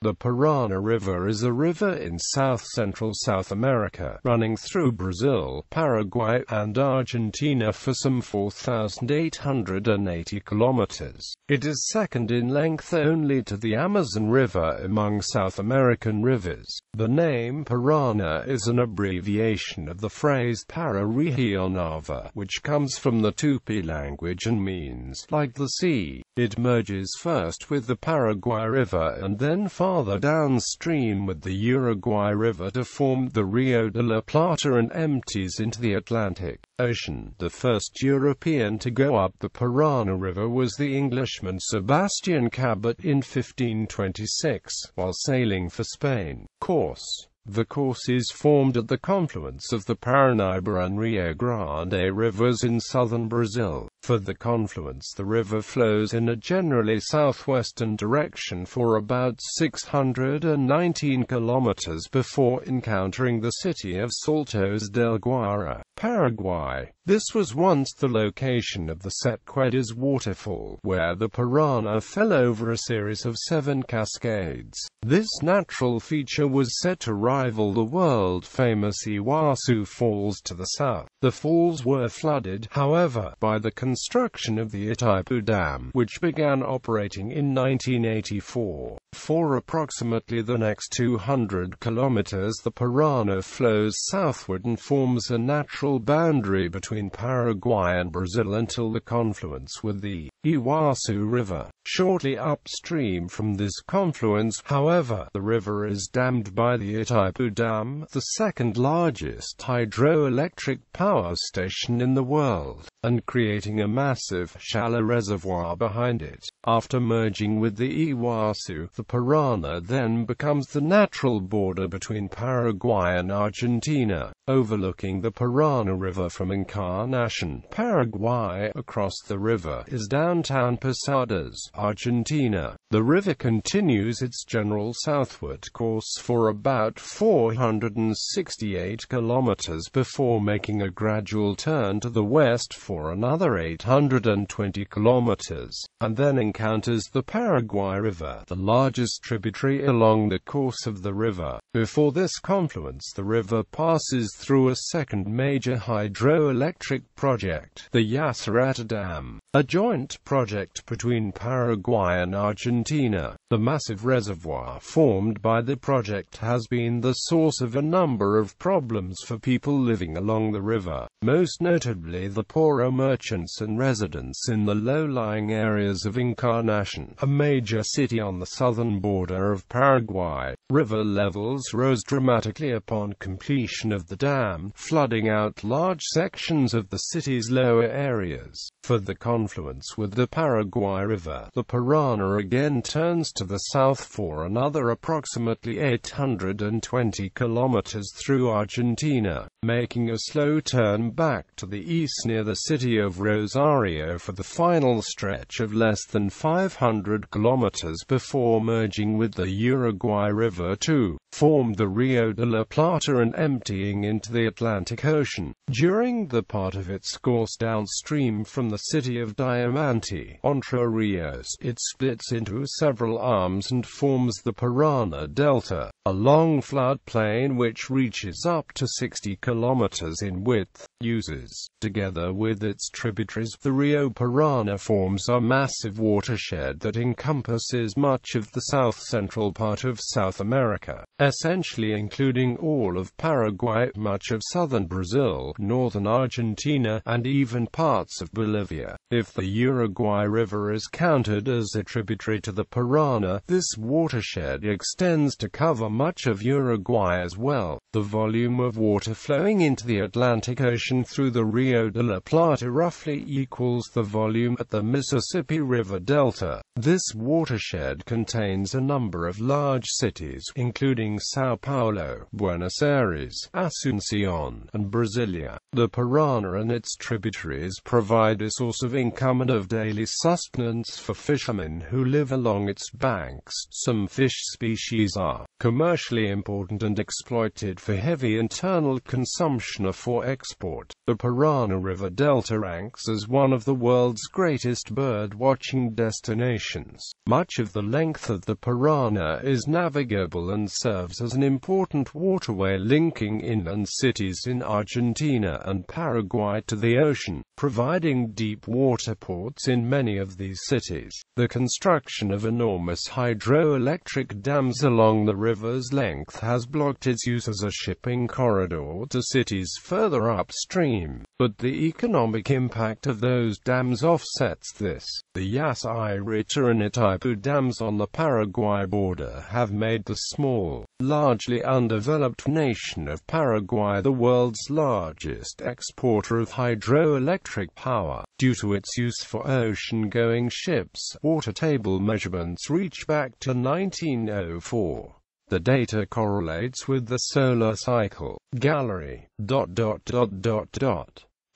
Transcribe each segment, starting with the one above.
The Parana River is a river in south-central South America, running through Brazil, Paraguay, and Argentina for some 4,880 kilometers. It is second in length only to the Amazon River among South American rivers. The name Parana is an abbreviation of the phrase para regionava, which comes from the Tupi language and means, like the sea. It merges first with the Paraguay River and then farther downstream with the Uruguay River to form the Rio de la Plata and empties into the Atlantic Ocean. The first European to go up the Parana River was the Englishman Sebastian Cabot in 1526, while sailing for Spain. The course is formed at the confluence of the Parana River and Rio Grande rivers in southern Brazil. For the confluence, the river flows in a generally southwestern direction for about 619 kilometers before encountering the city of Saltos del Guaira, Paraguay. This was once the location of the Setquedas waterfall, where the Parana fell over a series of 7 cascades. This natural feature was said to rival the world-famous Iguazu Falls to the south. The falls were flooded, however, by the construction of the Itaipu Dam, which began operating in 1984. For approximately the next 200 kilometers, the Parana flows southward and forms a natural boundary between Paraguay and Brazil until the confluence with the Iguazu River. Shortly upstream from this confluence, however, the river is dammed by the Itaipu Dam, the second largest hydroelectric power station in the world, and creating a massive, shallow reservoir behind it. After merging with the Iguazu, the Parana then becomes the natural border between Paraguay and Argentina, overlooking the Parana River from Encarnacion, Paraguay. Across the river is downtown Posadas, Argentina. The river continues its general southward course for about 468 kilometers before making a gradual turn to the west for another 820 kilometers, and then encounters the Paraguay River, the largest tributary along the course of the river. Before this confluence, the river passes through a second major hydroelectric project, the Yacyretá Dam, a joint project between Paraguay and Argentina. The massive reservoir formed by the project has been the source of a number of problems for people living along the river, most notably the poorer merchants and residents in the low-lying areas of Encarnacion, a major city on the southern border of Paraguay. River levels rose dramatically upon completion of the dam, flooding out large sections of the city's lower areas. For the confluence with the Paraguay River, the Parana again turns to the south for another approximately 820 kilometers through Argentina, making a slow turn back to the east near the city of Rosario for the final stretch of less than 500 kilometers before merging with the Uruguay River to form the Rio de la Plata and emptying into the Atlantic Ocean. During the part of its course downstream from the city of Diamante, Entre Rios, it splits into several arms and forms the Parana Delta, a long floodplain which reaches up to 60 kilometers in width. Uses, together with its tributaries, the Rio Parana forms a massive watershed that encompasses much of the south-central part of South America, essentially including all of Paraguay, much of southern Brazil, northern Argentina, and even parts of Bolivia. If the Uruguay River is counted as a tributary to the Parana, this watershed extends to cover much of Uruguay as well. The volume of water flowing into the Atlantic Ocean through the Rio de la Plata roughly equals the volume at the Mississippi River Delta. This watershed contains a number of large cities, including including São Paulo, Buenos Aires, Asunción, and Brasilia. The Parana and its tributaries provide a source of income and of daily sustenance for fishermen who live along its banks. Some fish species are commercially important and exploited for heavy internal consumption or for export. The Parana River Delta ranks as one of the world's greatest bird-watching destinations. Much of the length of the Parana is navigable and serves as an important waterway linking inland cities in Argentina and Paraguay to the ocean, providing deep water ports in many of these cities. The construction of enormous hydroelectric dams along the river's length has blocked its use as a shipping corridor to cities further upstream, but the economic impact of those dams offsets this. The Yacyretá and Itaipu dams on the Paraguay border have made the small, largely undeveloped nation of Paraguay the world's largest exporter of hydroelectric power. Due to its use for ocean-going ships, water table measurements reach back to 1904. The data correlates with the solar cycle. Gallery.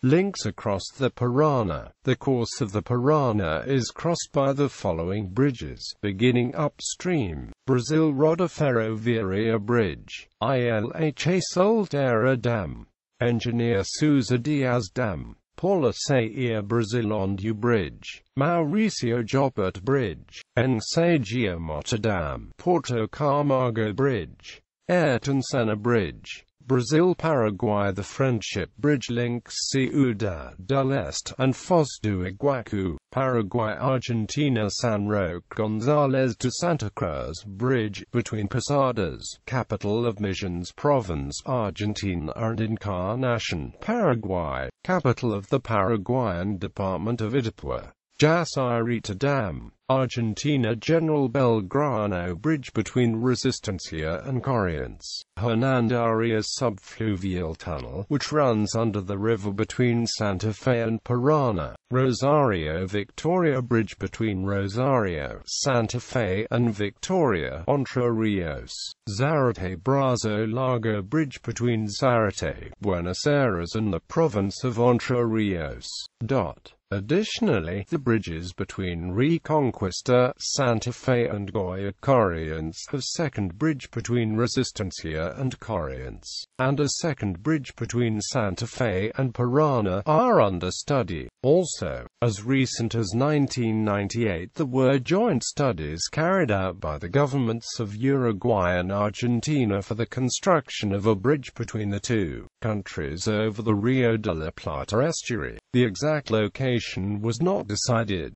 Links across the Parana. The course of the Parana is crossed by the following bridges, beginning upstream: Brazil Roda Ferroviaria Bridge, Ilha Solteira Dam, Engineer Sousa Dias Dam, Paula Saia Brasilondio Bridge, Mauricio Jobert Bridge, Ensagia Mota Dam, Porto Camargo Bridge, Ayrton Senna Bridge, Brazil-Paraguay. The Friendship Bridge links Ciudad del Este and Foz do Iguaçu, Paraguay-Argentina. San Roque González de Santa Cruz Bridge, between Posadas, capital of Misiones Province, Argentina, and Encarnación, Paraguay, capital of the Paraguayan department of Itapúa. Yacyretá Dam, Argentina. General Belgrano Bridge between Resistencia and Corrientes. Hernandarias subfluvial tunnel, which runs under the river between Santa Fe and Parana. Rosario Victoria Bridge between Rosario, Santa Fe, and Victoria, Entre Rios. Zarate Brazo Largo Bridge between Zarate, Buenos Aires, and the province of Entre Rios. Additionally, the bridges between Reconquista, Santa Fe, and Goya Corrientes, a second bridge between Resistencia and Corrientes, and a second bridge between Santa Fe and Parana are under study. Also, as recent as 1998, there were joint studies carried out by the governments of Uruguay and Argentina for the construction of a bridge between the two countries over the Rio de la Plata estuary. The exact location was not decided.